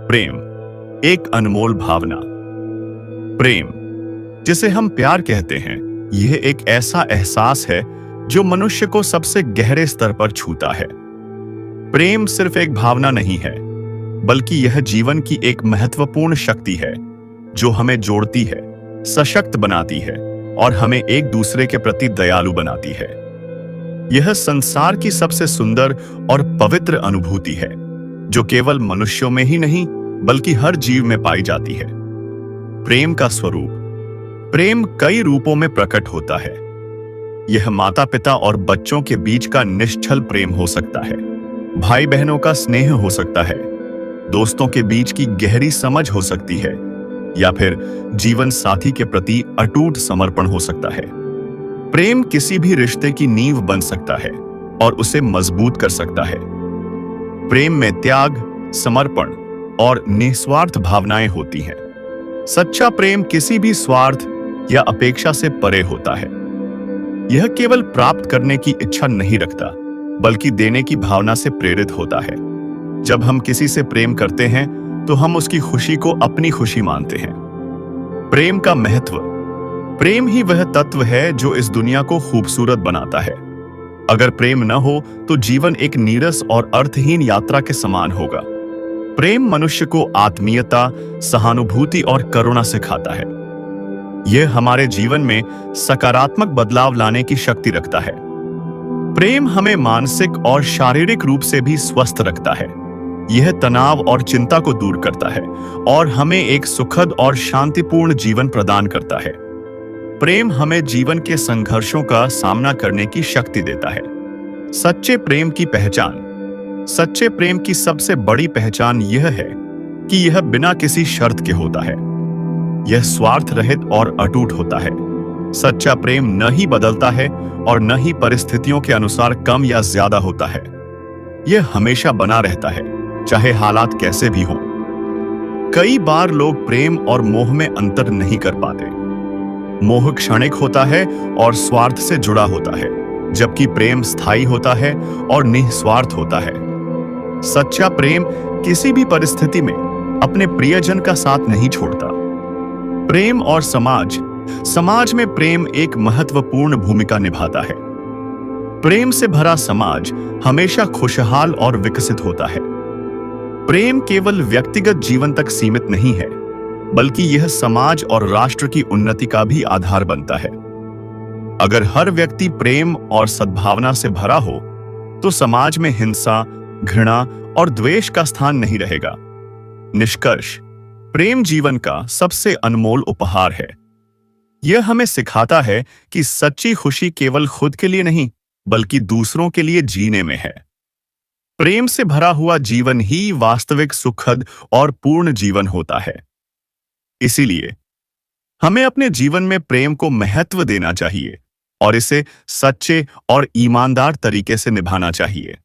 प्रेम एक अनमोल भावना। प्रेम जिसे हम प्यार कहते हैं, यह एक ऐसा एहसास है जो मनुष्य को सबसे गहरे स्तर पर छूता है। प्रेम सिर्फ एक भावना नहीं है, बल्कि यह जीवन की एक महत्वपूर्ण शक्ति है जो हमें जोड़ती है, सशक्त बनाती है और हमें एक दूसरे के प्रति दयालु बनाती है। यह संसार की सबसे सुंदर और पवित्र अनुभूति है जो केवल मनुष्यों में ही नहीं बल्कि हर जीव में पाई जाती है। प्रेम का स्वरूप। प्रेम कई रूपों में प्रकट होता है। यह माता पिता और बच्चों के बीच का निश्छल प्रेम हो सकता है, भाई बहनों का स्नेह हो सकता है, दोस्तों के बीच की गहरी समझ हो सकती है, या फिर जीवन साथी के प्रति अटूट समर्पण हो सकता है। प्रेम किसी भी रिश्ते की नींव बन सकता है और उसे मजबूत कर सकता है। प्रेम में त्याग, समर्पण और निस्वार्थ भावनाएं होती हैं। सच्चा प्रेम किसी भी स्वार्थ या अपेक्षा से परे होता है। यह केवल प्राप्त करने की इच्छा नहीं रखता, बल्कि देने की भावना से प्रेरित होता है। जब हम किसी से प्रेम करते हैं तो हम उसकी खुशी को अपनी खुशी मानते हैं। प्रेम का महत्व। प्रेम ही वह तत्व है जो इस दुनिया को खूबसूरत बनाता है। अगर प्रेम न हो तो जीवन एक नीरस और अर्थहीन यात्रा के समान होगा। प्रेम मनुष्य को आत्मीयता, सहानुभूति और करुणा सिखाता है। यह हमारे जीवन में सकारात्मक बदलाव लाने की शक्ति रखता है। प्रेम हमें मानसिक और शारीरिक रूप से भी स्वस्थ रखता है। यह तनाव और चिंता को दूर करता है और हमें एक सुखद और शांतिपूर्ण जीवन प्रदान करता है। प्रेम हमें जीवन के संघर्षों का सामना करने की शक्ति देता है। सच्चे प्रेम की पहचान। सच्चे प्रेम की सबसे बड़ी पहचान यह है कि यह बिना किसी शर्त के होता है। यह स्वार्थ रहित और अटूट होता है। सच्चा प्रेम न ही बदलता है और न ही परिस्थितियों के अनुसार कम या ज्यादा होता है। यह हमेशा बना रहता है, चाहे हालात कैसे भी हों। कई बार लोग प्रेम और मोह में अंतर नहीं कर पाते। मोह क्षणिक होता है और स्वार्थ से जुड़ा होता है, जबकि प्रेम स्थायी होता है और निस्वार्थ होता है। सच्चा प्रेम किसी भी परिस्थिति में अपने प्रियजन का साथ नहीं छोड़ता। प्रेम और समाज। समाज में प्रेम एक महत्वपूर्ण भूमिका निभाता है। प्रेम से भरा समाज हमेशा खुशहाल और विकसित होता है। प्रेम केवल व्यक्तिगत जीवन तक सीमित नहीं है, बल्कि यह समाज और राष्ट्र की उन्नति का भी आधार बनता है। अगर हर व्यक्ति प्रेम और सद्भावना से भरा हो तो समाज में हिंसा, घृणा और द्वेष का स्थान नहीं रहेगा। निष्कर्ष, प्रेम जीवन का सबसे अनमोल उपहार है। यह हमें सिखाता है कि सच्ची खुशी केवल खुद के लिए नहीं, बल्कि दूसरों के लिए जीने में है। प्रेम से भरा हुआ जीवन ही वास्तविक सुखद और पूर्ण जीवन होता है। इसीलिए हमें अपने जीवन में प्रेम को महत्व देना चाहिए और इसे सच्चे और ईमानदार तरीके से निभाना चाहिए।